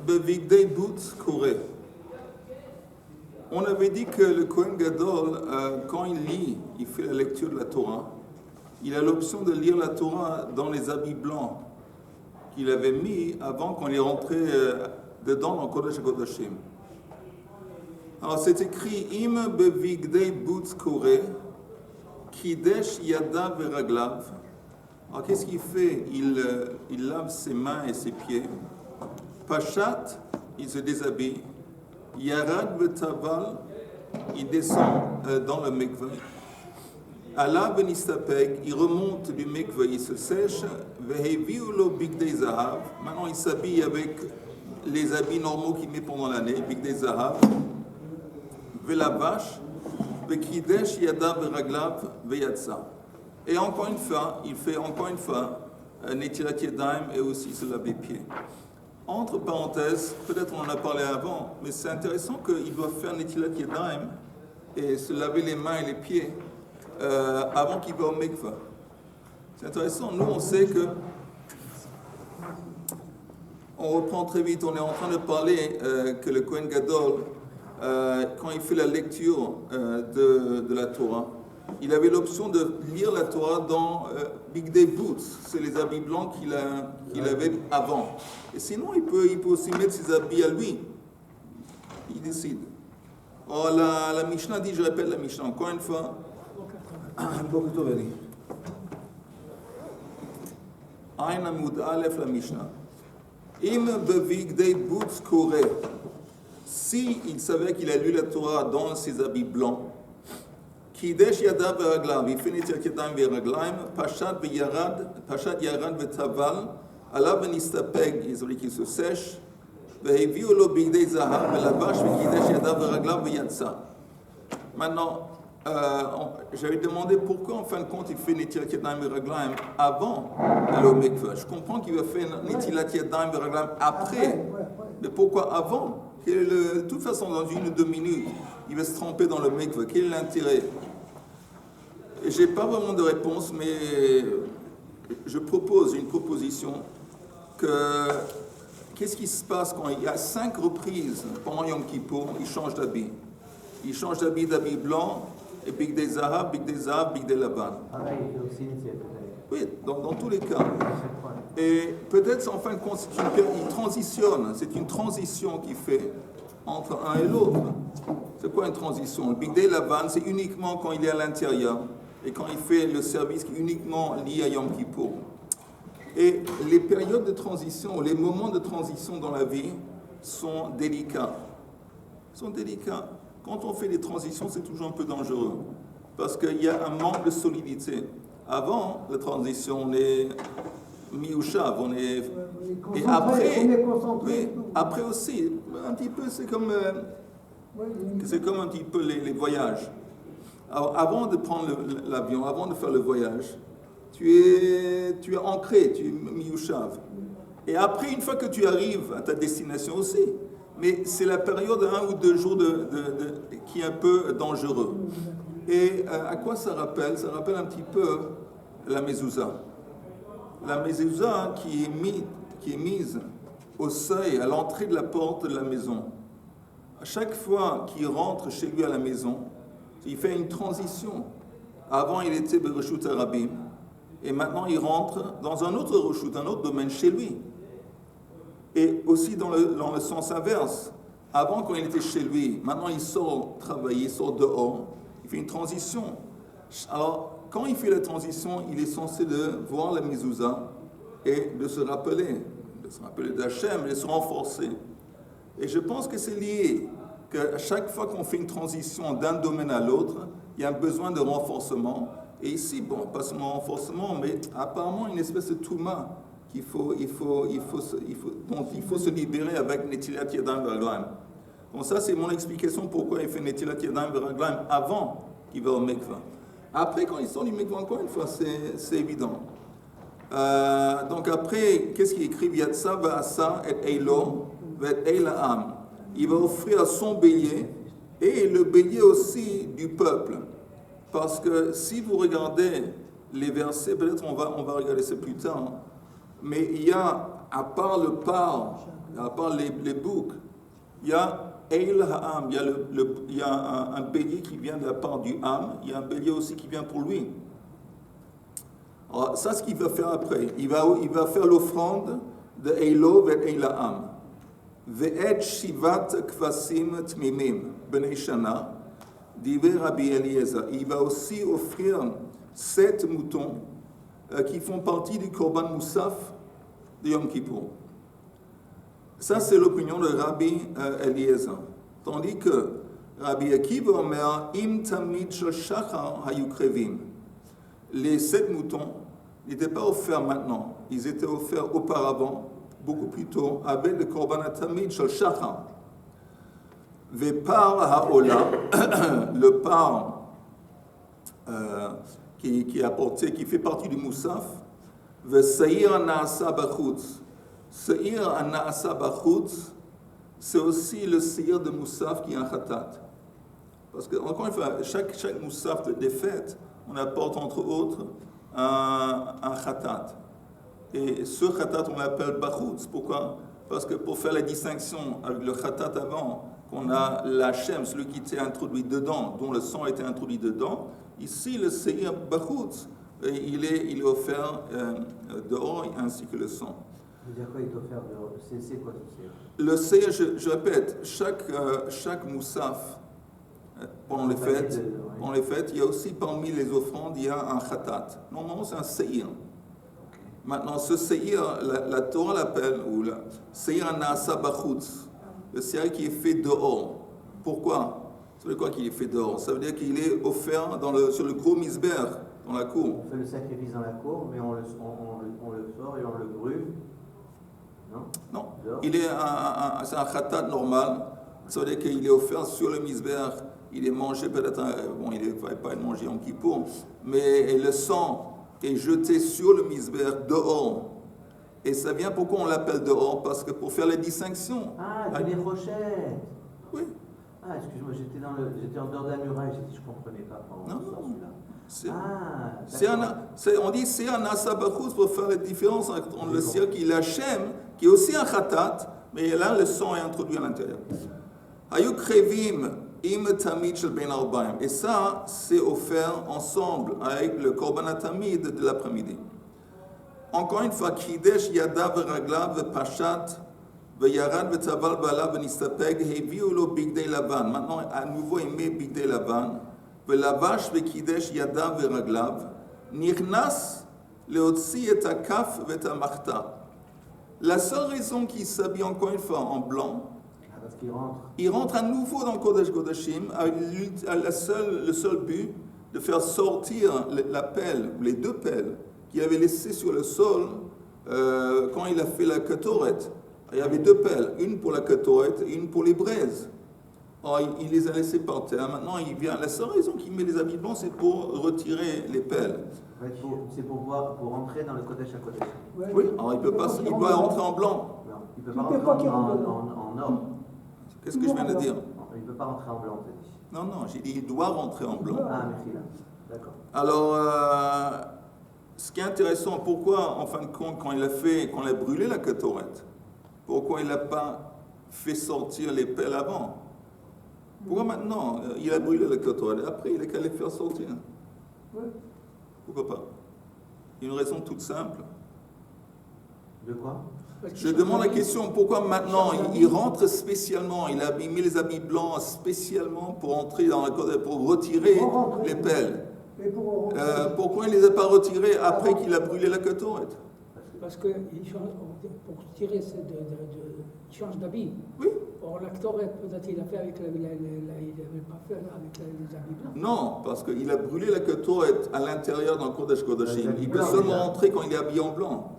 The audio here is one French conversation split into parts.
bevigdei boutz koreh. On avait dit que le Kohen Gadol, quand il lit, il fait la lecture de la Torah, il a l'option de lire la Torah dans les habits blancs qu'il avait mis avant qu'on est rentré dedans dans Kodesh HaKodashim. Alors c'est écrit Im bevigdei boutz koreh, kidesh yadav veraglav. Alors qu'est-ce qu'il fait? Il lave ses mains et ses pieds. Pachat, il se déshabille. Yarad vetaval, il descend dans le mikveh. Allah benistapeg, il remonte du mikveh, il se sèche. Veheviulo bigdei zahav. Maintenant il s'habille avec les habits normaux qu'il met pendant l'année, bigdei zahav. Velavash, vekidesh yadav veraglav veyatsa. Et encore une fois, il fait encore une fois Netilat Yadayim et aussi se lave les pieds. Entre parenthèses, peut-être on en a parlé avant, mais c'est intéressant qu'il doit faire Netilat Yadayim et se laver les mains et les pieds avant qu'il va au mikveh. C'est intéressant, nous on sait que, on reprend très vite, on est en train de parler que le Kohen Gadol, quand il fait la lecture de la Torah, il avait l'option de lire la Torah dans bigdei boutz, c'est les habits blancs qu'il avait avant. Et sinon, il peut aussi mettre ses habits à lui. Il décide. Oh, la Mishnah dit, je répète la Mishnah encore une fois. Ayn Amud Aleph, la Mishnah. Im bevigdei boutz koreh. Si il savait qu'il a lu la Torah dans ses habits blancs, Kidesh yadav veraglav, il fait Netilat Yadayim veraglaim, Pachat yarad vetaval, Allah benistapeg, il veut qu'il se sèche, Veheviulo bigdei zahav, velavash vekidesh yadav veraglav veyatsa. Maintenant, j'avais demandé pourquoi en fin de compte il fait Netilat Yadayim veraglaim avant d'aller au mikveh. Je comprends qu'il va faire Netilat Yadayim veraglaim après, mais pourquoi avant? De toute façon, dans 1 ou 2 minutes, il va se tremper dans le mikveh. Quel est l'intérêt? Je n'ai pas vraiment de réponse, mais je propose une proposition qu'est-ce qui se passe quand il y a 5 reprises pendant Yom Kippour, il change d'habit. Il change d'habit blanc, et bigdei zahav, bigdei lavan. Oui, dans tous les cas. Et peut-être en fin de compte, il transitionne, c'est une transition qu'il fait entre un et l'autre. C'est quoi une transition? Le bigdei lavan, c'est uniquement quand il est à l'intérieur et quand il fait le service qui est uniquement lié à Yom Kippour. Et les périodes de transition, les moments de transition dans la vie sont délicats. Quand on fait des transitions, c'est toujours un peu dangereux parce qu'il y a un manque de solidité. Avant la transition, on est miouchav, on est... Et après, oui, après aussi, un petit peu, c'est comme un petit peu les voyages. Alors, avant de prendre l'avion, avant de faire le voyage, tu es ancré, tu es miouchav. Et après, une fois que tu arrives à ta destination aussi, mais c'est la période de 1 ou 2 jours qui est un peu dangereux. Et à quoi ça rappelle? Ça rappelle un petit peu la mezouza. La mezouza qui est mise au seuil, à l'entrée de la porte de la maison. À chaque fois qu'il rentre chez lui à la maison, il fait une transition. Avant, il était Bereshut Arabim, et maintenant il rentre dans un autre reshut, un autre domaine chez lui. Et aussi dans le sens inverse. Avant, quand il était chez lui, maintenant il sort travailler, il sort dehors, il fait une transition. Alors, quand il fait la transition, il est censé de voir la mezouza et de se rappeler d'Hachem et de se renforcer. Et je pense que c'est lié, qu'à chaque fois qu'on fait une transition d'un domaine à l'autre, il y a un besoin de renforcement. Et ici, bon, pas seulement renforcement, mais apparemment une espèce de touma dont il faut se libérer avec Netilat Yadayim veraglaim. Donc ça, c'est mon explication pourquoi il fait Netilat Yadayim veraglaim avant qu'il va au mikveh. Après, quand il sort du mikveh, encore une fois, c'est évident. Donc après, qu'est-ce qu'il écrit? Yatsa va'asa et eilo ve'et eila'am. Il va offrir à son bélier et le bélier aussi du peuple. Parce que si vous regardez les versets, peut-être on va regarder ça plus tard, mais il y a à part les boucs, il y a Eil Ha'am, il y a un bélier qui vient de la part du Ham, il y a un bélier aussi qui vient pour lui. Alors, ça, ce qu'il va faire après, il va faire l'offrande de Eilo et Eil Ha'am. Ve'et shivat kvasim tmimim b'nei shana, diver Rabbi Eliezer. Il va aussi offrir 7 moutons qui font partie du Korban Moussaf de Yom Kippour. Ça, c'est l'opinion de Rabbi Eliezer. Tandis que Rabbi Akiva Omer, im tamid shel shachar hayu krevim. Les 7 moutons n'étaient pas offerts maintenant. Ils étaient offerts auparavant, beaucoup plus tôt, avec le Korban Tamid shel shachar. Vepar ha'ola, le par qui est apporté, qui fait partie du Moussaf, ve'seir na'asa bachutz. Seir na'asa bachutz, c'est aussi le seir de Moussaf qui est un khatat. Parce que, encore une fois, chaque Moussaf des fêtes, on apporte entre autres un khatat. Et ce khatat, on l'appelle bachutz. Pourquoi? Parce que pour faire la distinction avec le khatat avant, qu'on a la shem, celui qui était introduit dedans, dont le sang a été introduit dedans, ici le seir bachutz, il est offert dehors ainsi que le sang. Vous dire quoi il est offert dehors? C'est quoi ce seir? Le seir, je répète, chaque moussaf, pendant les fêtes, il y a aussi parmi les offrandes, il y a un khatat. Normalement, c'est un seir. Maintenant, ce seir, la Torah l'appelle, ou la seir na'asa bachutz, le seir qui est fait dehors. Pourquoi? Ça veut dire quoi qu'il est fait dehors? Ça veut dire qu'il est offert sur le gros misber, dans la cour. On fait le sacrifice dans la cour, mais on le sort et on le brûle. Non. C'est un khatat normal. Ça veut dire qu'il est offert sur le misber. Il est mangé peut-être, il ne va pas être mangé en Kippour, mais le sang est jeté sur le misber dehors. Et ça vient, pourquoi on l'appelle dehors? Parce que pour faire la distinction. Ah, de rochettes. Oui. Ah, excuse-moi, j'étais en dehors de la muraille, je ne comprenais pas. Non. On dit c'est un na'asa bachutz pour faire la différence entre le seir qui est la shem, qui est aussi un khatat, mais là le sang est introduit à l'intérieur. Hayu krevim im tamid shel ben arbaim. Et ça, c'est offert ensemble avec le korban tamid de l'après-midi. Encore une fois, kidesh yadav veraglav vepashat veyarad vetaval balav venistapeg heviu lo bigdei lavan. Maintenant, à nouveau, il met bigdei lavan. ולבש וקידש ידיו ורגליו, נכנס להוציא את הכף ואת המחתה. La seule raison qu'il s'habille encore une fois en blanc, il rentre à nouveau dans le Kodesh Kodashim avec le seul but de faire sortir la pelle, ou les 2 pelles qu'il avait laissées sur le sol quand il a fait la ketoret. Il y avait 2 pelles, une pour la ketoret et une pour les braises. Alors, il les a laissés par terre. Maintenant, il vient. La seule raison qu'il met les habits blancs, c'est pour retirer les pelles. C'est pour rentrer dans le Kodesh à Kodesh. Oui. Alors, il doit rentrer en blanc. Non, il ne peut pas rentrer en or. Qu'est-ce que je viens de dire? Il ne peut pas rentrer en blanc, t'as dit. Non, j'ai dit il doit rentrer en blanc. Ah, merci là. D'accord. Alors, ce qui est intéressant, pourquoi, en fin de compte, quand il a brûlé la ketoret, pourquoi il n'a pas fait sortir les pelles avant? Pourquoi maintenant? Il a brûlé le ketoret, après il est qu'à les faire sortir. Oui. Pourquoi pas? Il y a une raison toute simple. De quoi? Je demande la question, pourquoi maintenant il rentre spécialement, il a mis les habits blancs spécialement pour entrer dans le ketoret, pour retirer les pelles. Pourquoi il ne les a pas retirés après qu'il a brûlé la ketoret? Parce que pour tirer, il change d'habit. Oui. Or, la ketoret, peut-être il a fait avec il n'avait pas fait avec les habits blancs. Non, parce qu'il a brûlé la ketoret à l'intérieur dans le Kodesh Kodashim. Il peut seulement entrer quand il est habillé en blanc.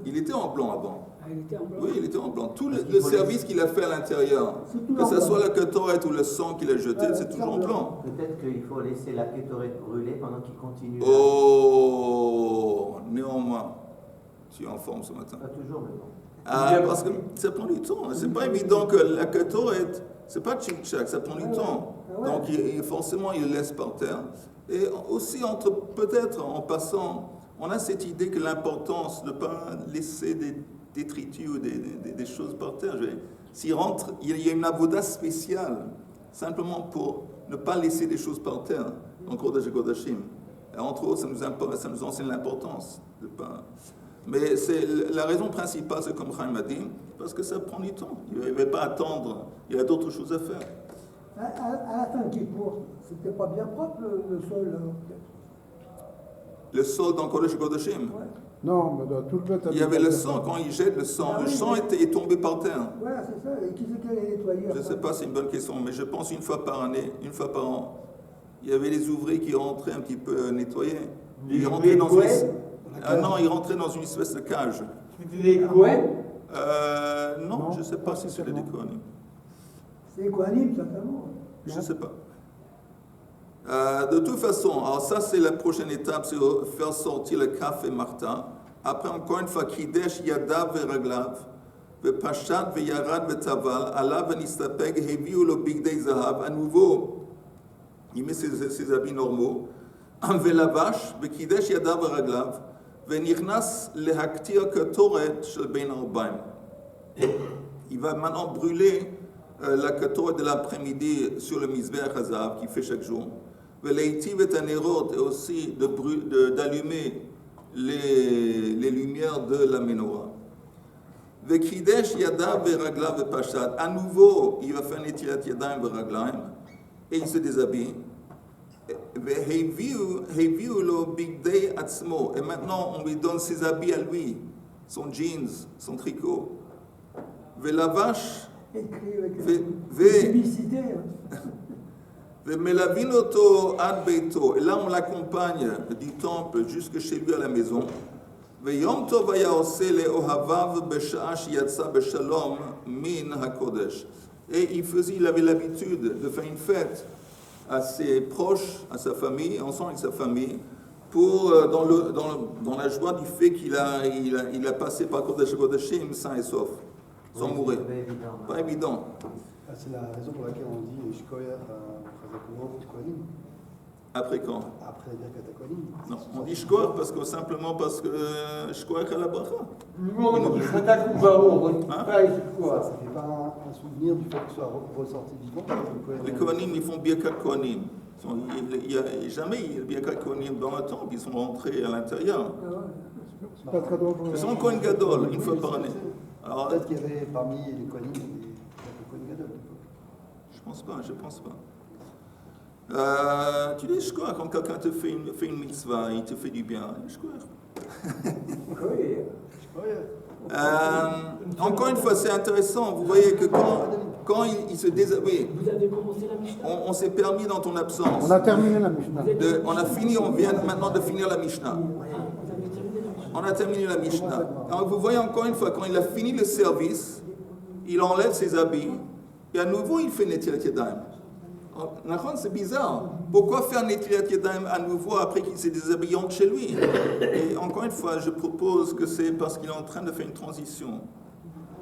Il était en blanc avant. Ah, il était en blanc? Oui, il était en blanc. Tout le service qu'il a fait à l'intérieur, que ce soit la ketoret ou le sang qu'il a jeté, c'est toujours en blanc. Peut-être qu'il faut laisser la ketoret brûler pendant qu'il continue. Oh, néanmoins, tu es en forme ce matin. Pas toujours, mais bon. Parce que ça prend du temps. C'est pas évident que la ketoret, c'est pas tchic-tchac, ça prend du temps. Donc forcément, il le laisse par terre. Et aussi, peut-être en passant, on a cette idée que l'importance de ne pas laisser détritus ou des choses par terre. S'il rentre, il y a une avoda spéciale, simplement pour ne pas laisser des choses par terre, dans Kodesh Kodashim. Et entre autres, ça nous enseigne l'importance de pas... Mais la raison principale, c'est comme Chaim a dit, parce que ça prend du temps. Il ne va pas attendre, il y a d'autres choses à faire. À la fin qui court, c'était pas bien propre le sol, peut-être. Le sol dans Kodesh Kodashim. Ouais. Non, mais dans tout le bête. Il y avait le sang, quand il jette le sang, le sang est tombé par terre. Voilà, c'est ça. Et qui c'est qui allait nettoyer? Je ne sais pas, c'est une bonne question, mais je pense une fois par année, une fois par an, il y avait les ouvriers qui rentraient un petit peu nettoyer. Ils rentraient dans ils rentraient dans une espèce de cage. C'était des Kohen? Non, je ne sais pas si c'était des Kohanim. C'est les Kohanim, certainement. Je ne sais pas. De toute façon, alors ça c'est la prochaine étape, c'est faire sortir le Kaf et Martha. Après encore une fois, Kidesh Yadav et Raglav, Pashat et Yarad et Taval, Alav et Nistapeg, Heviu le Bigdei Zahav. À nouveau, il met ses habits normaux. Velavash, Kidesh Yadav et Raglav, Venichnas lehaktir ketoret shel ben arbaim. Il va maintenant brûler la ketoret de l'après-midi sur le Mizbeach Hazav qu'il fait chaque jour. Veleitiv et anerot, et aussi d'allumer les lumières de la menorah. Vekidesh yadav veraglav vepashat. À nouveau, il va faire netilat yadayim veraglaim et il se déshabille. Veheviu lo bigdei atzmo. Et maintenant, on lui donne ses habits à lui, son jeans, son tricot. Velavash. Écrit avec publicité. Vemelavinoto ad beito. Et là, on l'accompagne du temple jusque chez lui à la maison. Veyom tov hayaose leohavav b'sha'a sheyatsa b'shalom min hakodesh. Et il avait l'habitude de faire une fête à ses proches, à sa famille, ensemble avec sa famille, pour dans la joie du fait qu'il a passé par Kodesh Kodeshim sain et sauf, sans mourir. Pas évident. C'est la raison pour laquelle on dit Shkoyer Après quand? Après la Birkat HaKohanim. Non, on dit Shkoyer simplement parce que Shkoyer a la bracha. Nous, on dit Khatak ou Baron, on dit pas Ça ne fait pas un souvenir du fait qu'il soit ressorti vivant. Les Kohanim, ils font Birkat Kohanim. Il n'y a jamais Birkat Kohanim dans le temple, ils sont rentrés à l'intérieur. C'est pas très drôle. C'est un Kohen Gadol, une fois par année. Alors, peut-être qu'il y avait parmi les Kohanim des Kohen Gadol. Je pense pas. Tu dis Shkoyer quand quelqu'un te fait une mitzvah, il te fait du bien. Shkoyer. Encore une fois, c'est intéressant. Vous voyez que quand il se déshabille, Vous avez commencé la Mishnah? on s'est permis dans ton absence. On a terminé la Mishnah. On vient maintenant de finir la Mishnah. On a terminé la Mishnah. Alors vous voyez encore une fois, quand il a fini le service, il enlève ses habits et à nouveau il fait Netilat Yadayim. C'est bizarre. Pourquoi faire Netilat Yadayim à nouveau après qu'il s'est déshabillé chez lui? Et encore une fois, je propose que c'est parce qu'il est en train de faire une transition.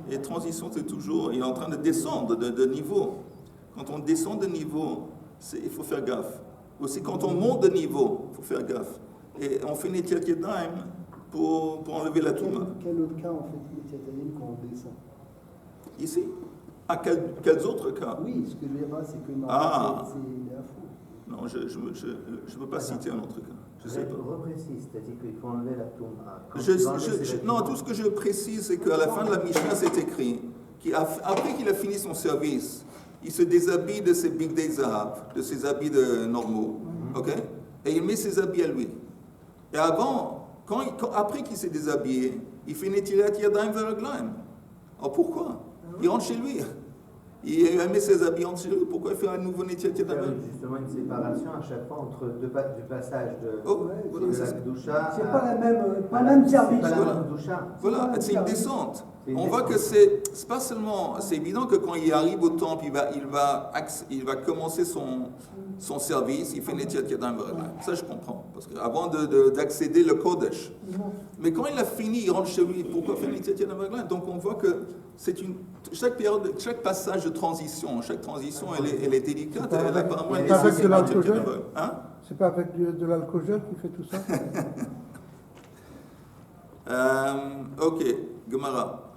Et transition, c'est toujours, il est en train de descendre de niveau. Quand on descend de niveau, il faut faire gaffe. Aussi, quand on monte de niveau, il faut faire gaffe. Et on fait Netilat Yadayim pour enlever la touma. Quel autre cas on fait Netilat Yadayim quand on descend? Ici? Ah, quels autres cas? Oui, ce que je veux dire, c'est que c'est affreux. Non, je ne peux pas citer un autre cas. Je sais pas. Reprécise, c'est-à-dire qu'il faut enlever la touma. Non, tout ce que je précise, c'est qu'à la fin de la Mishnah, c'est écrit qu'après qu'il a fini son service, il se déshabille de ses bigdei zahav, de ses habits normaux, ok? Et il met ses habits à lui. Et après qu'il s'est déshabillé, il fait Netilat Yadayim veraglaim. Alors pourquoi? Il rentre chez lui. Il a mis ses habits en chez lui. Pourquoi il fait un nouveau Netilat Yadayim? Justement une séparation à chaque fois entre du passage de la Kedusha. C'est pas le même service. Voilà, c'est une descente. On voit que c'est pas seulement. C'est évident que quand il arrive au temple, il va commencer son service, il fait Netilat Yadayim. Ça, je comprends. Parce qu'avant d'accéder le Kodesh. Mais quand il a fini, il rentre chez lui. Pourquoi faire Netilat Yadayim? Donc on voit que chaque passage de transition, chaque transition, elle est délicate. Elle apparemment C'est pas avec de l'alcool. C'est pas avec de l'alcool qui fait tout ça? Ok, Gemara.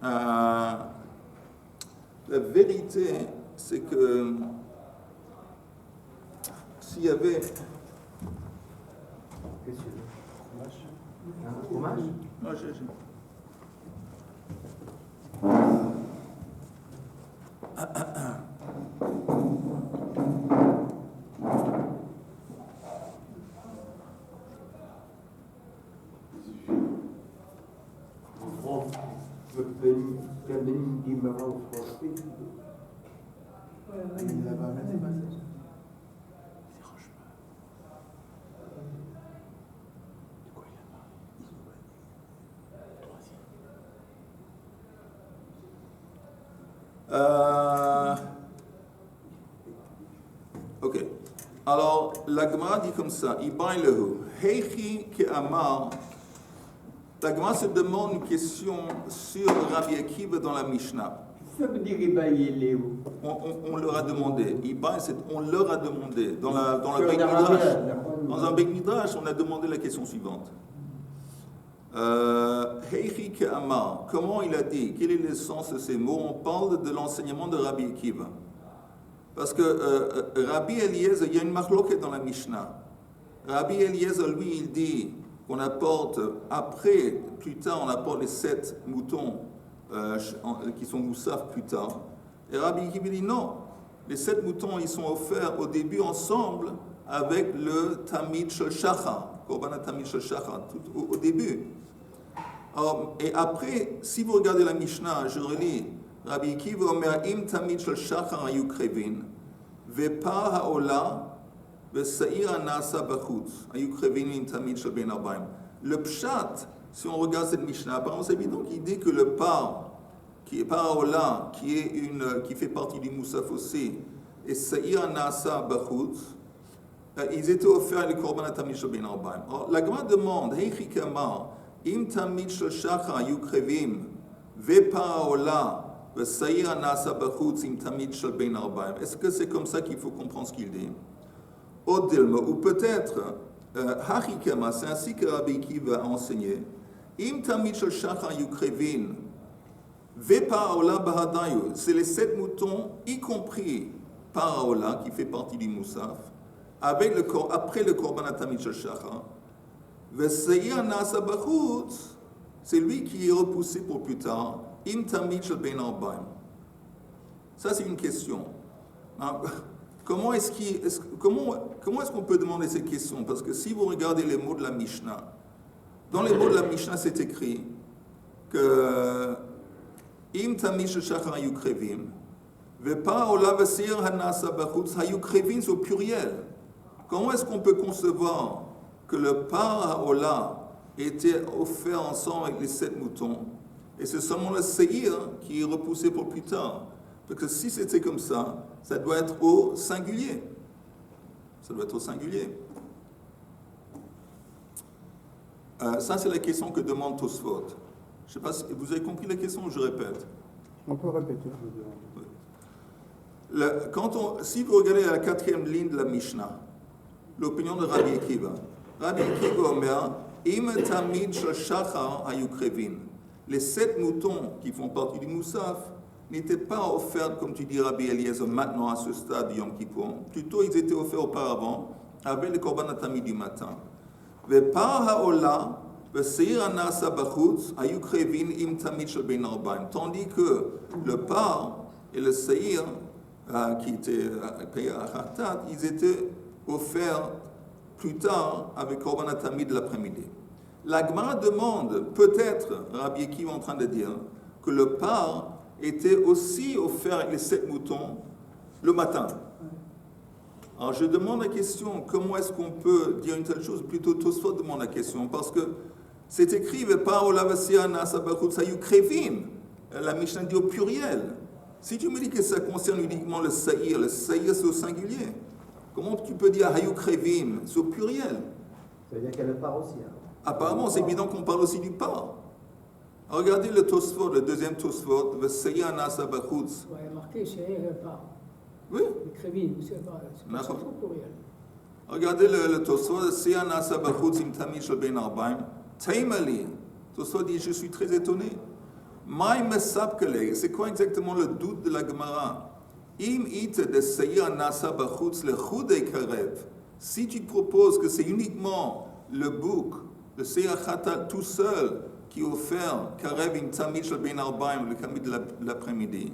La vérité, c'est que s'il y avait... Qu'est-ce que c'est? Un fromage? Non, j'ai... Ok. Alors, la Gemara dit comme ça, Ibain lehu, Heichi ke amar. La Gemara se demande une question sur Rabbi Akiva dans la Mishnah. Ça veut dire Ibain lehu. On leur a demandé. Ibain, c'est on leur a demandé. Dans le Beit Midrash, dans un Beit Midrash, on a demandé la question suivante. Heichi ke amar. Comment il a dit? Quel est le sens de ces mots? On parle de l'enseignement de Rabbi Akiva. Parce que Rabbi Eliezer, il y a une marloquette dans la Mishnah. Rabbi Eliezer, lui, il dit qu'on apporte après, plus tard, on apporte les 7 moutons qui sont moussaf plus tard. Et Rabbi Akiva dit non, les 7 moutons, ils sont offerts au début ensemble avec le Tamid Shel Shachar, Korban Tamid Shel Shachar, au début. Alors, et après, si vous regardez la Mishnah, je relis, Rabbi Akiva omer im tamid shel shachar hayu krevin ve'par ha'ola ve'sa'ir ha'nasa bachutz hayu krevin im tamid shel ben arbaim. Le pshat, si on regarde cette Mishnah, apparemment c'est évident qu'il dit que le par, qui est par ha'ola, qui fait partie du moussaf aussi, et sa'ir ha'nasa bachutz, ils étaient offerts les korban tamid shel ben arbaim. Alors la Gemara demande, heichi kamar, im tamid shel shachar hayu krevin ve'par ha'ola est-ce que c'est comme ça qu'il faut comprendre ce qu'il dit? Ou peut-être, Harikama, c'est ainsi que Rabbi Akiva a enseigné. Im tamid shel shachar yukrevin, ve'pa'ola bahadayu. C'est les 7 moutons, y compris Paraola, qui fait partie du Moussaf, après le korban tamid shel shachar. Ve'seir nasa bachutz, c'est lui qui est repoussé pour plus tard. Im tamid shel ben arbaim. Ça, c'est une question. Comment est-ce qu'on peut demander cette question? Parce que si vous regardez les mots de la Mishnah, dans les mots de la Mishnah, c'est écrit que Im tamid shel shachar hayu krevim, ve'pa ola ve'seir hanasa bachutz hayu krevim, c'est au pluriel. Comment est-ce qu'on peut concevoir que le par ola était offert ensemble avec les 7 moutons? Et c'est seulement le seir qui est repoussé pour plus tard. Parce que si c'était comme ça, ça doit être au singulier. Ça doit être au singulier. Ça, c'est la question que demande Tosfot. Je ne sais pas si vous avez compris la question ou je répète. On peut répéter. Si vous regardez à la 4e ligne de la Mishnah, l'opinion de Rabbi Akiva. Rabbi Akiva omer, im tamid shel shachar hayu krevin. Les 7 moutons qui font partie du Moussaf n'étaient pas offerts, comme tu dis, Rabbi Eliezer, maintenant à ce stade du Yom Kippour. Plutôt, ils étaient offerts auparavant avec le korban tamid du matin. Ve'par ha'ola ve'seir hanasa bachutz hayu krevin im tamid shel ben arbaim. Tandis que le par et le seir, qui étaient payés à Khatat, ils étaient offerts plus tard avec korban tamid de l'après-midi. La Gemara demande, peut-être, Rabbi Akiva est en train de dire, que le par était aussi offert avec les 7 moutons le matin. Alors je demande la question, comment est-ce qu'on peut dire une telle chose? Plutôt Tosfot demande la question, parce que c'est écrit, la Mishnah dit au pluriel. Si tu me dis que ça concerne uniquement le saïr c'est au singulier. Comment tu peux dire Hayu Krevim? C'est au pluriel. Ça veut dire qu'il y a le par aussi. Hein. Apparemment, c'est évident qu'on parle aussi du par. Regardez le Tosfot, le deuxième Tosfot, Ve'seir nasa bachutz. Il y a marqué chez le par. Oui. Le krevin, c'est pas au pluriel. Regardez le Tosfot, Ve'seir nasa bachutz im tamid shel ben arbaim. Taimali. Tosfot dit, je suis très étonné. C'est quoi exactement le doute de la Gemara? Si tu proposes que c'est uniquement le bouc, le Seir Khatat tout seul, qui offert Karev im Tamid shel Ben Arbaim, le Kamid de l'après-midi.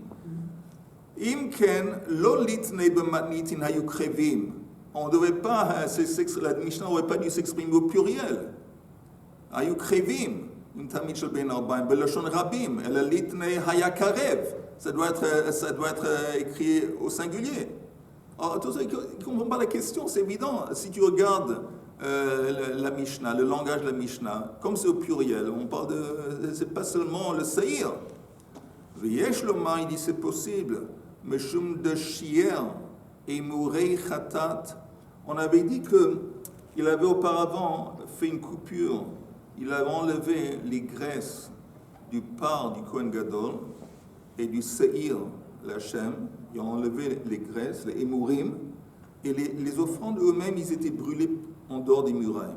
Im ken lo litnei b'matnitin hayu krevim. On ne devait pas, la Mishnah n'aurait pas dû s'exprimer au pluriel. Hayu krevim, im Tamid shel Ben Arbaim, beloshon rabim, el litnei haya karev. Ça doit être écrit au singulier. Alors, tout ça, ils ne comprennent pas la question, c'est évident. Si tu regardes la Mishnah, le langage de la Mishnah, comme c'est au pluriel, on parle de. C'est pas seulement le Saïr. V'yesh lomar, il dit c'est possible. Meshum de Shier et Mourei Khatat. On avait dit qu'il avait auparavant fait une coupure. Il avait enlevé les graisses du par du Kohen Gadol et du Seir, la Shem. Ils ont enlevé les graisses, les émourim, et les offrandes eux-mêmes, ils étaient brûlés en dehors des murailles.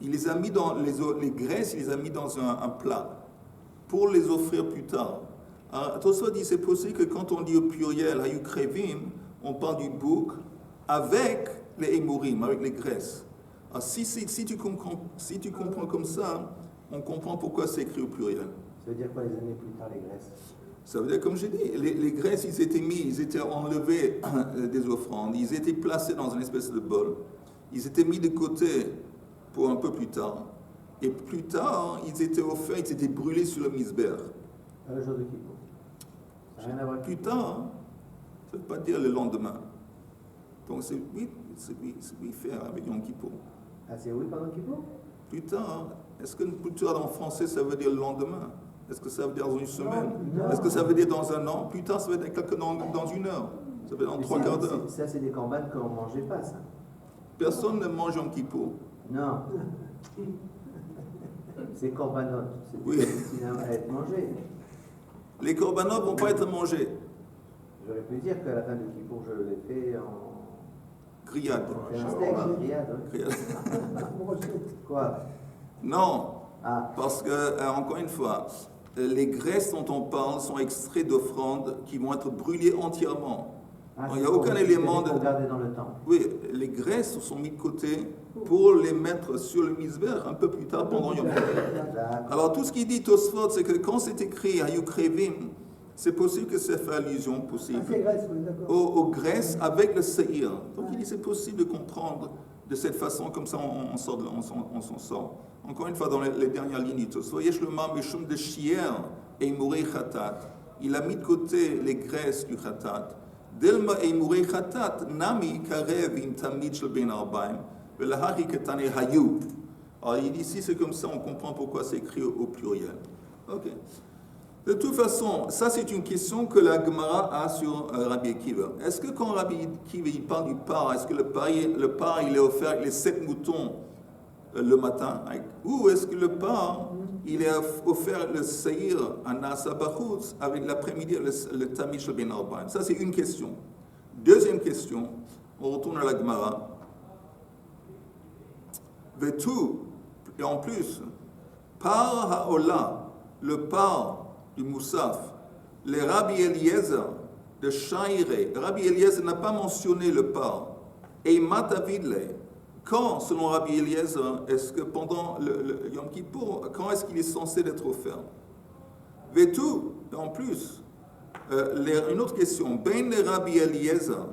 Il les a mis dans les graisses, il les a mis dans un plat pour les offrir plus tard. Alors, Tosfot dit c'est possible que quand on dit au pluriel hayu krevim, on parle du bouc avec les émourim, avec les graisses. Alors, si tu comprends comme ça, on comprend pourquoi c'est écrit au pluriel. Ça veut dire quoi les années plus tard, les graisses? Ça veut dire, comme j'ai dit, les graisses, ils étaient enlevés des offrandes, ils étaient placés dans une espèce de bol, ils étaient mis de côté pour un peu plus tard, et plus tard, ils étaient offerts, ils étaient brûlés sur le misber. Le jour de Kippour. Ça n'a rien à voir. Plus tard, ça ne veut pas dire le lendemain. Donc c'est oui faire avec Yom Kippour. Ah, c'est oui pendant Kippour? Plus tard, est-ce que plus tard en français, ça veut dire le lendemain? Est-ce que ça veut dire dans une semaine? Non. Est-ce que ça veut dire dans un an? Plus tard, ça veut dire dans une heure. Ça veut dire dans 3/4 d'heure. Ça, c'est des corbanes qu'on ne mangeait pas, ça. Personne ne mange Yom Kippour. Non. C'est corbanotes. C'est oui. destiné à être mangé. Les corbanotes ne vont pas être mangés. J'aurais pu dire qu'à la fin de Kippour, je l'ai fait en... Grillade. C'est un steak, grillade. Quoi? Non. Ah. Parce que, encore une fois, les graisses dont on parle sont extraits d'offrandes qui vont être brûlées entièrement. Il n'y a aucun élément de... garder dans le temps. Oui, les graisses sont mises de côté pour les mettre sur le misber un peu plus tard pendant Yom Kippur. Alors tout ce qu'il dit Tosfot, c'est que quand c'est écrit Hayu Krevim, c'est possible que ça fait allusion possible aux graisses avec le Seir. Donc il dit c'est possible de comprendre de cette façon, comme ça on s'en sort. Encore une fois, dans les dernières lignes du Tosfot, Yesh lomar meshum de Shier et Mourei Khatat. Il a mis de côté les graisses du Khatat. Delma et Mourei Khatat, Nami Karev im Tamid shel Ben Arbaim, Velahachi Ketane Hayu. Alors il dit ici, c'est comme ça, on comprend pourquoi c'est écrit au pluriel. Ok. De toute façon, ça c'est une question que la Gemara a sur Rabbi Akiva. Est-ce que quand Rabbi Akiva il parle du par, est-ce que le par il est offert avec les 7 moutons le matin, ou est-ce que le par il est offert le Seir à Nasa Bachutz avec l'après-midi le Tamid shel Ben Arbaim? Ça c'est une question. Deuxième question, on retourne à la Gemara. Vetu, et en plus, par Haola, le par du Moussaf, les Rabbi Eliezer de Shaire, Rabbi Eliezer n'a pas mentionné le par. Et Matavidle, quand, selon Rabbi Eliezer, est-ce que pendant le Yom Kippour, quand est-ce qu'il est censé être offert? Vetu, en plus, une autre question, Ben le Rabbi Eliezer,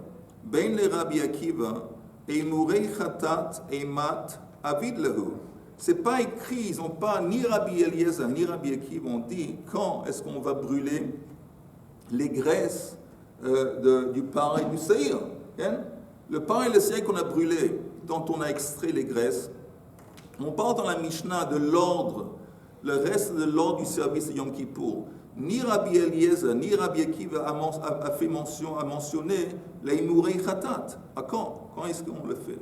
Ben le Rabbi Akiva, et Mourei Khatat, et Mat, Avidlehu. C'est pas écrit, ils n'ont pas, ni Rabbi Eliezer, ni Rabbi Akiva ont dit quand est-ce qu'on va brûler les graisses du par et du Seir. Le par et le Seir qu'on a brûlé, dont on a extrait les graisses, on parle dans la Mishnah de l'ordre, le reste de l'ordre du service de Yom Kippour. Ni Rabbi Eliezer, ni Rabbi Akiva a fait mention, a mentionné les Mourei Khatat. À quand? Quand est-ce qu'on le fait?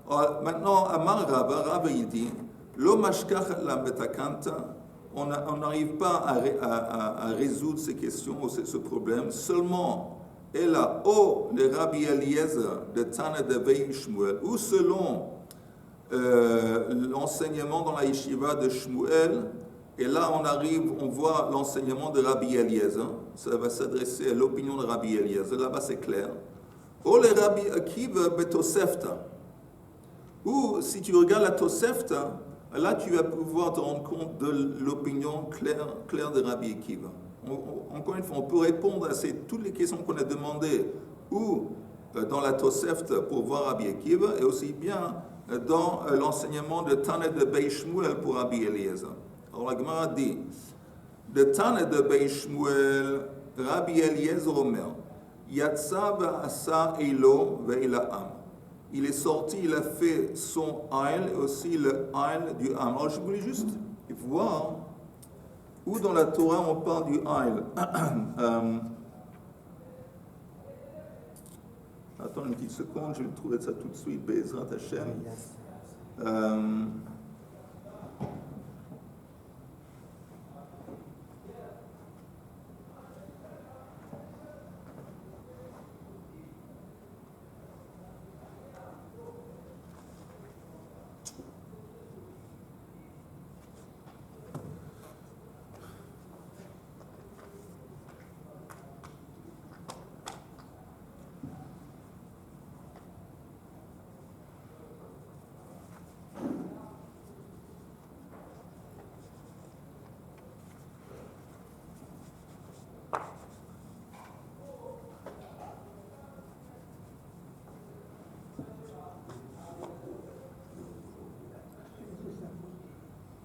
Alors, maintenant, Amar Rava, il dit, Lo mashkach la betakanta, on n'arrive pas à résoudre ces questions, ce problème, seulement, et là, le Rabbi Eliezer de Tana de Vei Shmuel, ou selon l'enseignement dans la yeshiva de Shmuel, Et là, on voit l'enseignement de Rabbi Eliezer. Ça va s'adresser à l'opinion de Rabbi Eliezer. Là-bas, c'est clair. Ou le Rabbi Akiva betosefta. Ou si tu regardes la Tosefta, là, tu vas pouvoir te rendre compte de l'opinion claire de Rabbi Akiva. Encore une fois, on peut répondre à toutes les questions qu'on a demandées, ou dans la Tosefta pour voir Rabbi Akiva, et aussi bien dans l'enseignement de Tana de Bei Shmuel pour Rabbi Eliezer. Alors la Gemara dit, de Tana de Bei Shmuel, Rabbi Eliezer Omer, Yatsa v'asa eilo ve'ila'am. Il est sorti, il a fait son aïl, et aussi le aïl du am. Alors je voulais juste voir où dans la Torah on parle du aïl. Attends une petite seconde, je vais trouver ça tout de suite, Bezrat Hashem.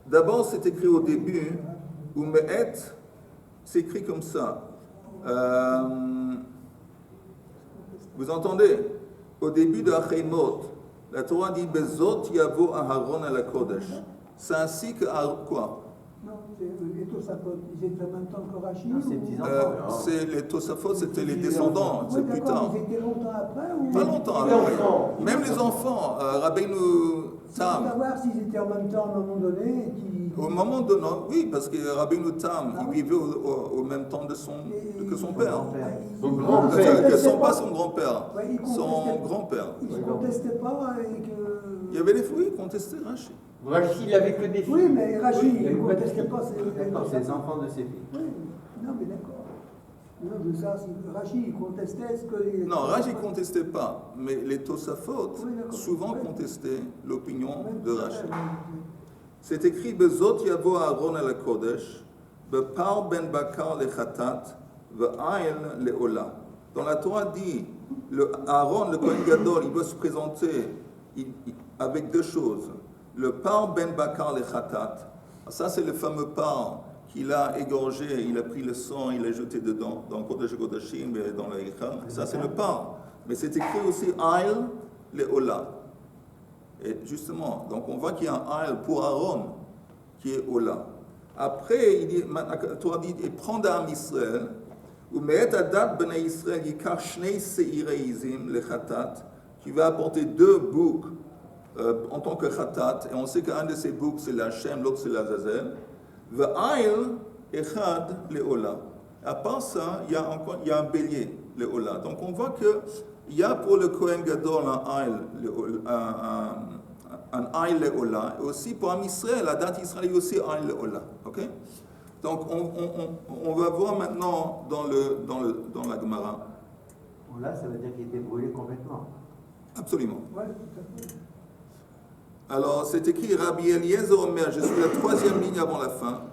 D'abord, c'est écrit au début, ou me'et, c'est écrit comme ça. Vous entendez? Au début de Achemot, la Torah dit Bezot yavo Aharon ala Kodesh. C'est ainsi que quoi? Non, les Tosafot, ils étaient en même temps que Rachid. Les Tosafot, c'était les descendants, c'est plus tard. Ils étaient longtemps après ou... Pas longtemps après. Même les enfants, Rabbeinu Tam. Savoir s'ils étaient en même temps à un moment donné. Au moment donné, oui, parce que Rabbeinu Tam, il vivait au même temps que son père. Son grand-père. Pas son grand-père, son grand-père. Ils ne contestaient pas et que... Il y avait des fruits, ils contestaient Rachid. Rachid, il avait que des filles. Oui, mais Rachid, il ne contestait pas. C'est les enfants de ses filles. Oui, non, mais d'accord. Non, mais ça, Rachid, il contestait ce que... Non, Rachid ne contestait pas, mais les Tosafot souvent contestaient l'opinion de Rachid. C'est écrit Bezot yavo Aaron al Kodesh, Bepar ben Bakar le Chatat, Ve'ail le Ola. Dans la Torah dit, Aaron, le Kohen Gadol, il doit se présenter avec deux choses. Le Par ben Bakar le Chatat, ça c'est le fameux par qu'il a égorgé, il a pris le sang, il l'a jeté dedans, dans Kodesh Kodashim et dans la Eicha. Ça c'est le par. Mais c'est écrit aussi Ail le Ola. Et justement, donc on voit qu'il y a un aïl pour Aaron qui est Ola. Après, il dit, la Torah dit, et prends d'Am Israël, ou me'et adat b'nei Israël yikar shnei se'ireizim le chatat, qui va apporter deux boucs en tant que chatat, et on sait qu'un de ces boucs c'est la Shem, l'autre c'est la Zazel, ve'aïl echad le Ola. À part ça, il y a un bélier, le Ola. Donc on voit que il y a pour le Kohen Gadol un aïl le Ola, et aussi pour Am Israël, la date Israël, il y a aussi un aïl le Ola. Okay? Donc on va voir maintenant dans la Gemara. Ola, ça veut dire qu'il était brûlé complètement. Absolument. Ouais, tout à fait. Alors c'est écrit Rabbi Eliezer Omer, je suis la troisième ligne avant la fin.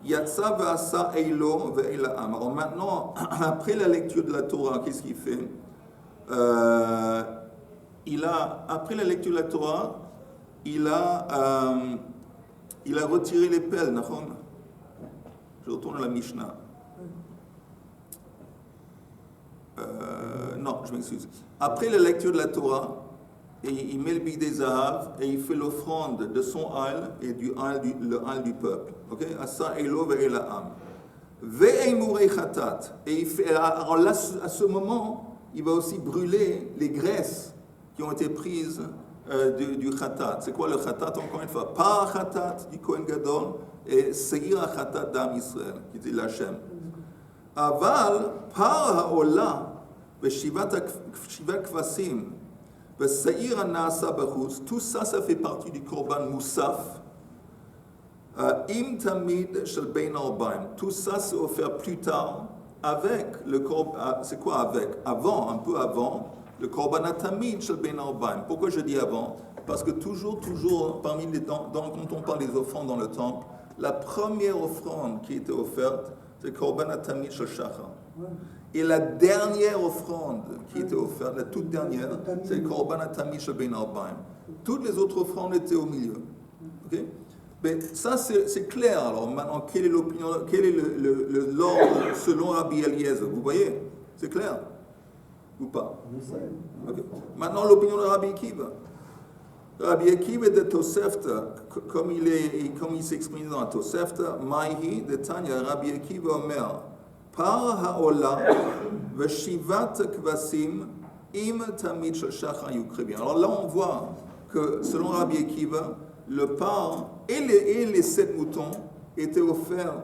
Yatsa v'asa eilo ve'ila'am. Alors maintenant, après la lecture de la Torah, qu'est-ce qu'il fait? Après la lecture de la Torah, il a retiré les pelles, Nahon. Je retourne à la Mishnah. Non, je m'excuse. Après la lecture de la Torah, il met le bic des Zahav et il fait l'offrande de son aïl et le aïl du peuple. Ok? Asa elo ve'ela'am. Ve'eimurei chatat. Et il fait, alors là, à ce moment, il va aussi brûler les graisses qui ont été prises du khatat. C'est quoi le khatat? Encore une fois, par khatat du Kohen Gadol et seir khatat d'Am Israël, qui dit l'Hachem. Aval par haola veshivat kvasim veseir nasa bachus. Tout ça, ça fait partie du korban moussaf. Im tamid shel bein arbaim. Tout ça c'est offert plus tard avec le korban. C'est quoi avec? Avant, un peu avant, le korban tamid shel bein arbaim. Pourquoi je dis avant? Parce que toujours, parmi les quand on parle des offrandes dans le temple, la première offrande qui était offerte, c'est le korban tamid shel shachar. Et la dernière offrande qui était offerte, la toute dernière, c'est le korban tamid shel bein arbaim. Toutes les autres offrandes étaient au milieu. Okay? Mais ça, c'est clair. Alors maintenant, quelle est l'opinion, quel est l'ordre selon Rabbi Eliezer? Vous voyez? C'est clair? Ou pas? Okay. Maintenant, l'opinion de Rabbi Akiva. Rabbi Akiva de Tosefta, comme il s'exprime dans Tosefta, Maïhi de Tanya, Rabbi Akiva Omer, Par ha'ola v'shivat kvasim im tamid shel shachar yukrevim. Alors là, on voit que selon Rabbi Akiva, le par et les 7 moutons étaient offerts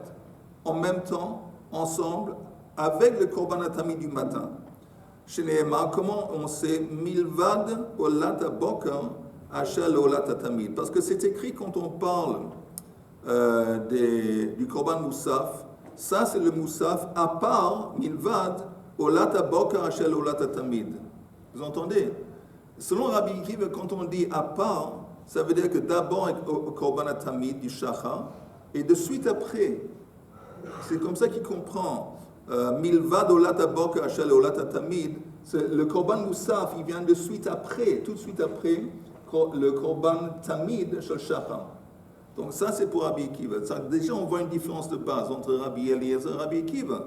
en même temps, ensemble, avec le korban tamid du matin. Chez Nehema, comment on sait milvad olat boker asher olat tamid? Parce que c'est écrit quand on parle du korban moussaf, ça c'est le moussaf à part milvad olat boker asher olat tamid. Vous entendez? Selon Rabbi Akiva, quand on dit à part, ça veut dire que d'abord au korban tamid du shachar, et de suite après, c'est comme ça qu'il comprend milvad olat boker asher olat tamid. Le korban moussaf, il vient de suite après, tout de suite après le korban tamid shel shachar. Donc ça c'est pour Rabbi Akiva. Déjà on voit une différence de base entre Rabbi Eliezer et Rabbi Akiva.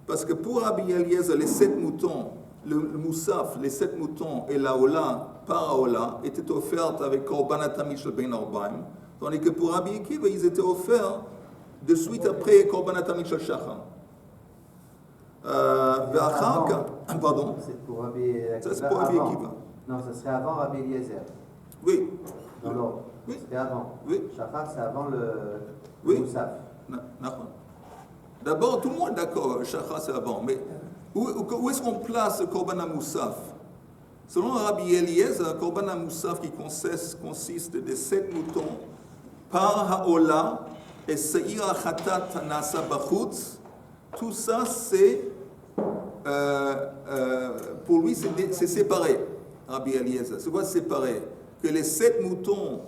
Parce que pour Rabbi Eliezer, les 7 moutons, le moussaf, les 7 moutons et la ola, par ola, étaient offerts avec korban tamid shel bein arbaim. Tandis que pour Rabbi Akiva, ils étaient offerts de suite après korban tamid shel shachar. Pardon. C'est pour Rabbi Akiva. Ça c'est pour Rabbi Akiva. Non, ça serait avant Rabbi Eliezer. Oui. Dans l'ordre. Oui. C'était avant. Oui. Shachar, c'est avant le moussaf. D'abord, tout le monde est d'accord, Shachar c'est avant, mais où est-ce qu'on place le korban moussaf? Selon Rabbi Eliezer, le korban moussaf qui consiste de 7 moutons par ha'ola et se'ir ha'chatat nasa bachutz, tout ça c'est pour lui c'est séparé, Rabbi Eliezer. C'est quoi séparé? Que les 7 moutons,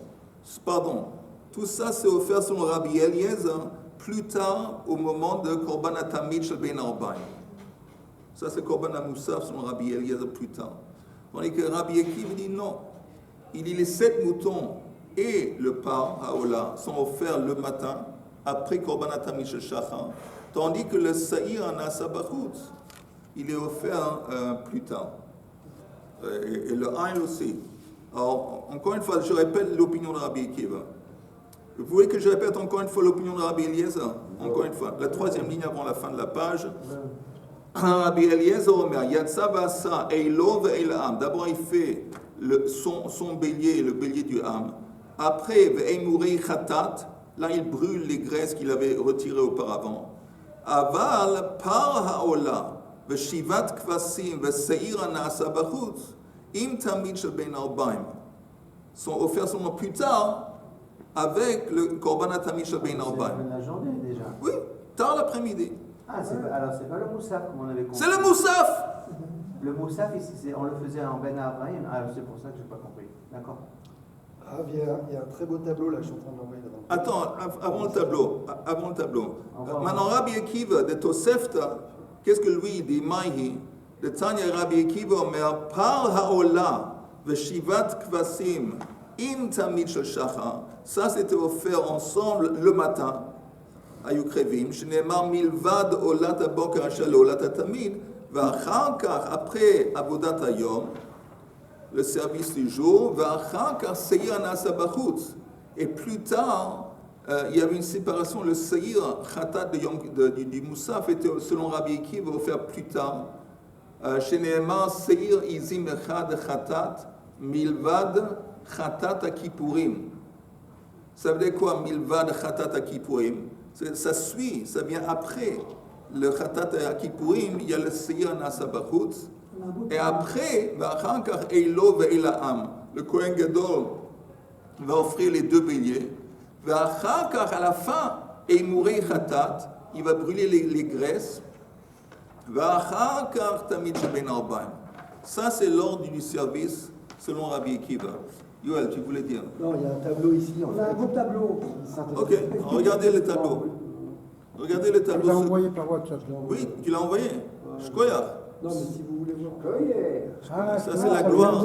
tout ça c'est offert selon Rabbi Eliezer plus tard au moment de korban tamid shel bein arbaim. Ça c'est korban moussaf selon Rabbi Eliezer plus tard. Tandis que Rabbi Akiva dit non. Il dit les 7 moutons et le par haola sont offerts le matin après korban tamid shel shachar, tandis que le saïr nasa bachutz il est offert plus tard. Et le aïn aussi. Alors, encore une fois, je répète l'opinion de Rabbi Akiva. Vous voulez que je répète encore une fois l'opinion de Rabbi Eliezer? Encore une fois, la 3e ligne avant la fin de la page. Rabbi Eliezer Omer, Yatsa Vasa, Eilo ve'elam. D'abord, il fait son bélier, le bélier du Ham. Après, ve'emurei chatat, là, il brûle les graisses qu'il avait retirées auparavant. Aval par ha'ola, ve'shivat kvasim, ve'seir nasa bachutz. Im tamid shel bein arbaim sont offerts seulement plus tard avec le korban tamid shel bein arbaim. C'est la journée déjà. Oui, tard l'après-midi. Ah, alors c'est pas le moussaf comme on avait compris. C'est le moussaf. Le moussaf, on le faisait en ben arbaim. Ah, c'est pour ça que je n'ai pas compris. D'accord. Ah, il y a un très beau tableau là, je suis en train de l'envoyer là-bas. Attends, avant le tableau. Maintenant, Rabbi Akiva de Tosefta, qu'est-ce que lui dit? Maïhi. De Tanya Rabbi Akiva Omer, par ha'ola v'shivat kvasim im tamid shel shachar. Ça c'était offert ensemble le matin à Yukrevim. Shneemar milvad olat boker asher olat tamid. V'achar kach, après avodat hayom, le service du jour, v'achar kach seir nasa bachutz. Et plus tard, il y avait une séparation. Le seir chatat du moussaf était selon Rabbi Akiva offert plus tard. Sheneemar seir izim echad chatat milvad chatat akipurim. Ça veut dire quoi milvad chatat akipurim? Ça suit, ça vient après le chatat akipurim. Il y a le seir nasa bachutz et après eilo ve'elaam. Le Kohen Gadol va offrir les 2 béliers. À la fin, Eimurei Khatat, il va brûler les graisses. Ça, c'est l'ordre du service selon Rabbi Akiva. Yoel, tu voulais dire? Non, il y a un tableau ici. On a un beau tableau. Ok, regardez le tableau. Regardez le tableau. Tu l'as envoyé par WhatsApp. Oui, tu l'as envoyé. Shkoyach. Non, mais si vous voulez voir. Ah, Ça, c'est la gloire.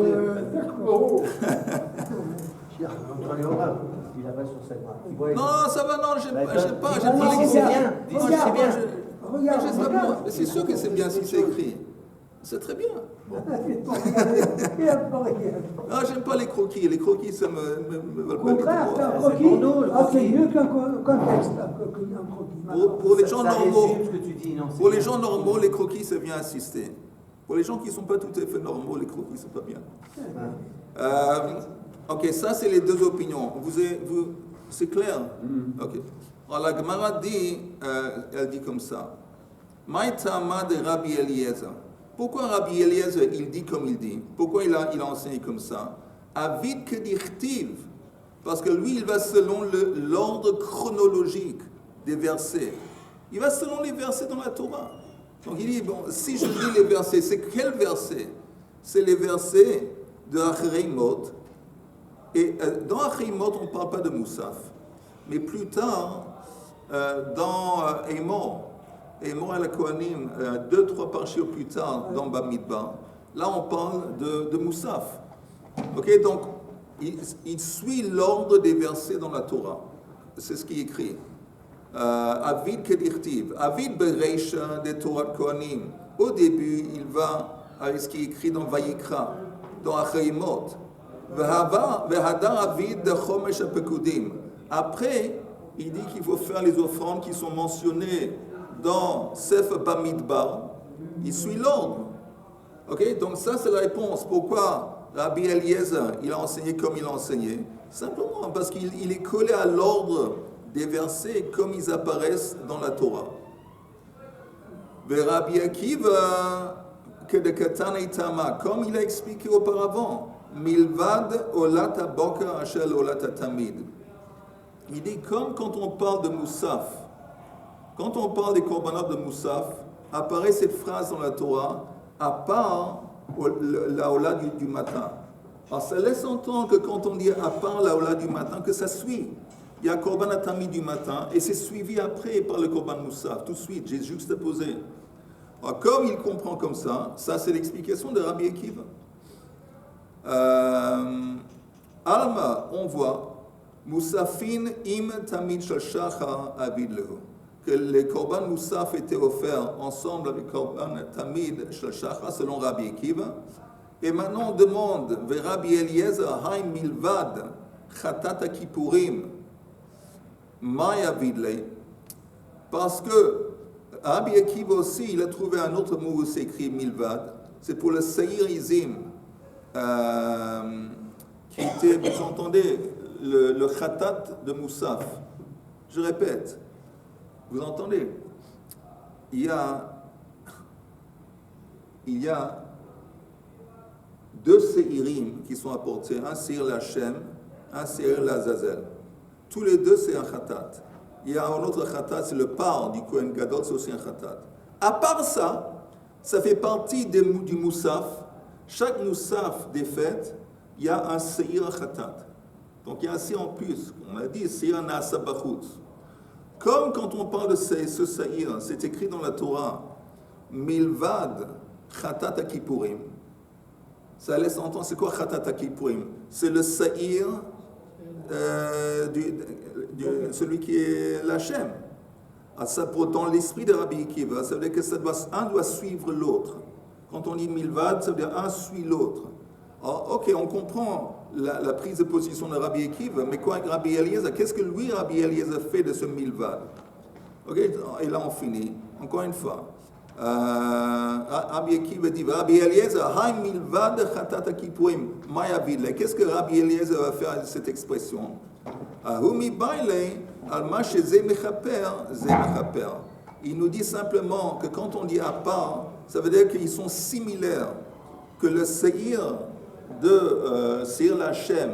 Il a pas sur cette main. Non, ça va, non, j'aime pas Dis les si c'est bien. Dis si c'est bien. Regarde. Mais c'est sûr que c'est bien si c'est écrit. C'est très bien. Ah, j'aime pas les croquis. Les croquis, ça me veulent Au pas du contraire, tout. c'est un C'est croquis. pour nous, le croquis. C'est mieux qu'un texte, un croquis. Pour les gens Ça normaux, résume ce que tu dis, non, c'est pour les bien. gens normaux, les croquis, ça vient assister. Pour les gens qui ne sont pas tout à fait normaux, les croquis, c'est pas bien. Ok, ça, c'est les deux opinions. C'est clair? Ok. Alors, la Gemara dit, elle dit comme ça. Maïtama de Rabbi Eliezer. Pourquoi Rabbi Eliezer, il dit comme il dit? Pourquoi il a enseigné comme ça? Avid que dirtiv. Parce que lui, il va selon l'ordre chronologique des versets. Il va selon les versets dans la Torah. Donc il dit, bon, si je lis les versets, c'est quel verset? C'est les versets de Achreimot. Et dans Achreimot, on ne parle pas de Moussaf. Mais plus tard, dans Émor, Émor et la Kohanim, 2-3 parchios plus tard, dans Bamidbar, là on parle de Moussaf. Ok, donc il suit l'ordre des versets dans la Torah. C'est ce qui est écrit. Avid Kedirtiv, Avid Bereisha de Torah Kohanim. Au début, il va avec ce qui est écrit dans Vayikra, dans Achreimot. Vehadar Avid de Chomesh Apekudim. Après, il dit qu'il faut faire les offrandes qui sont mentionnées dans Sefer Bamidbar. Il suit l'ordre. Ok, donc ça c'est la réponse. Pourquoi Rabbi Eliezer, il a enseigné comme il a enseigné? Simplement parce qu'il est collé à l'ordre des versets comme ils apparaissent dans la Torah. Rabbi Akiva, que de Katan et Tama, comme il a expliqué auparavant, Milvad Olat Aboka Ashel Olat Tamid. Il dit comme quand on parle de Moussaf, quand on parle des korbanot de Moussaf, apparaît cette phrase dans la Torah, à part la Ola du matin. Alors ça laisse entendre que quand on dit à part la Ola du matin, que ça suit. Il y a Korban Atami du matin et c'est suivi après par le Korban Moussaf. Tout de suite, j'ai juxtaposé. Alors comme il comprend comme ça c'est l'explication de Rabbi Akiva. Alma, on voit Moussafin im tamid shel shachar avid lehu. Que les korban moussaf étaient offerts ensemble avec korban tamid shel shachar selon Rabbi Akiva. Et maintenant on demande vers Rabbi Eliezer hay milvad chatat kippurim may avid lehu. Parce que Rabbi Akiva aussi il a trouvé un autre mot où c'est écrit milvad. C'est pour le seir izim. Qui était, vous entendez, le khatat de Moussaf. Je répète, vous entendez? Il y a deux seirim qui sont apportés, un seir l'Hachem, un seir l'Azazel. Tous les deux, c'est un khatat. Il y a un autre khatat, c'est le par du Kohen Gadol, c'est aussi un khatat. À part ça, ça fait partie du Moussaf. Chaque Moussaf des fêtes, il y a un seir khatat. Donc il y a un seir en plus. On a dit seir nasa bachutz. Comme quand on parle de ce seir, c'est écrit dans la Torah, milvad khatat kippurim. Ça laisse entendre, c'est quoi khatat kippurim? C'est le seir, celui qui est l'Hachem. Dans l'esprit de Rabbi Akiva, ça veut dire que un doit suivre l'autre. Quand on dit milvad, ça veut dire un suit l'autre. Alors, ok, on comprend la prise de position de Rabbi Akiva, mais quoi avec Rabbi Eliezer? Qu'est-ce que lui, Rabbi Eliezer, fait de ce milvad? Ok, et là on finit. Encore une fois. Rabbi Akiva dit, Rabbi Eliezer, hay milvad chatat kippurim, may avid le. Qu'est-ce que Rabbi Eliezer va faire de cette expression? Humi baile, al ma sheze mechaper, ze mechaper. Il nous dit simplement que quand on dit à part, ça veut dire qu'ils sont similaires, que le seir de Seir l'Hachem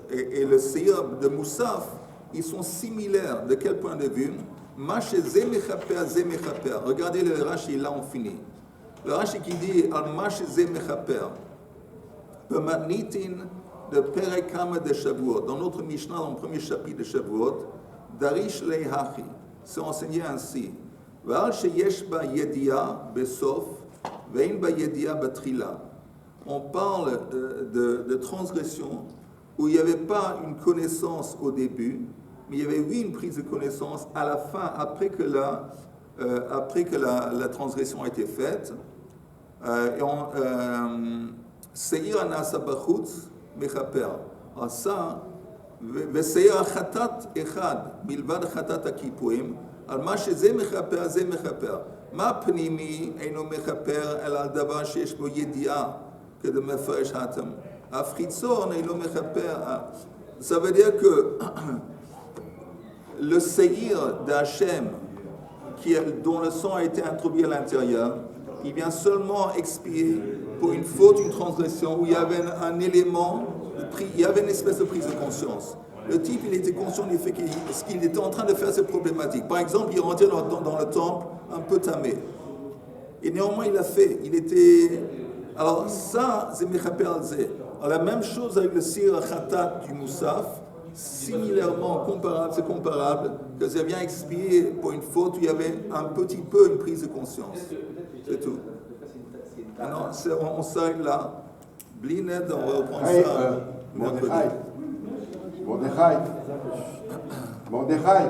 et le seir de Moussaf ils sont similaires. De quel point de vue? Regardez le Rashi, là on finit. Le Rashi qui dit Al-Mashze Mechaper, B'matnitin de Perekama de Shavuot, dans notre Mishnah, dans le premier chapitre de Shavuot, Darish Leihachi, c'est enseigné ainsi. V'al sheyesh ba yedia besof, ve'in ba yedia batrila. On parle de transgression où il n'y avait pas une connaissance au début, mais il y avait eu une prise de connaissance à la fin, après que la transgression a été faite. Seir anasa bachutz mechaper. Ça, veseir chatat echad milvad chatat akipuim, al ma sheze mechaper ze mechaper. Ma pnimi eino mechaper el al davar sheyesh bo yedia que de mefresh hatam. Afritzon eino mechaper. Ça veut dire que le seir d'Hachem, dont le sang a été introduit à l'intérieur, il vient seulement expier pour une faute, une transgression, où il y avait un élément, il y avait une espèce de prise de conscience. Le type, il était conscient du fait ce qu'il était en train de faire, c'est problématique. Par exemple, il rentrait dans le temple un peu tamé. Et néanmoins, il l'a fait. Il était... Alors ça, c'est Mechaper al-Zeh. La même chose avec le sir khatat du Moussaf, similairement comparable, c'est comparable, que ça vient expier pour une faute où il y avait un petit peu une prise de conscience. C'est tout. Non, on s'arrête là. Blinet, on va reprendre ça. Mordechai.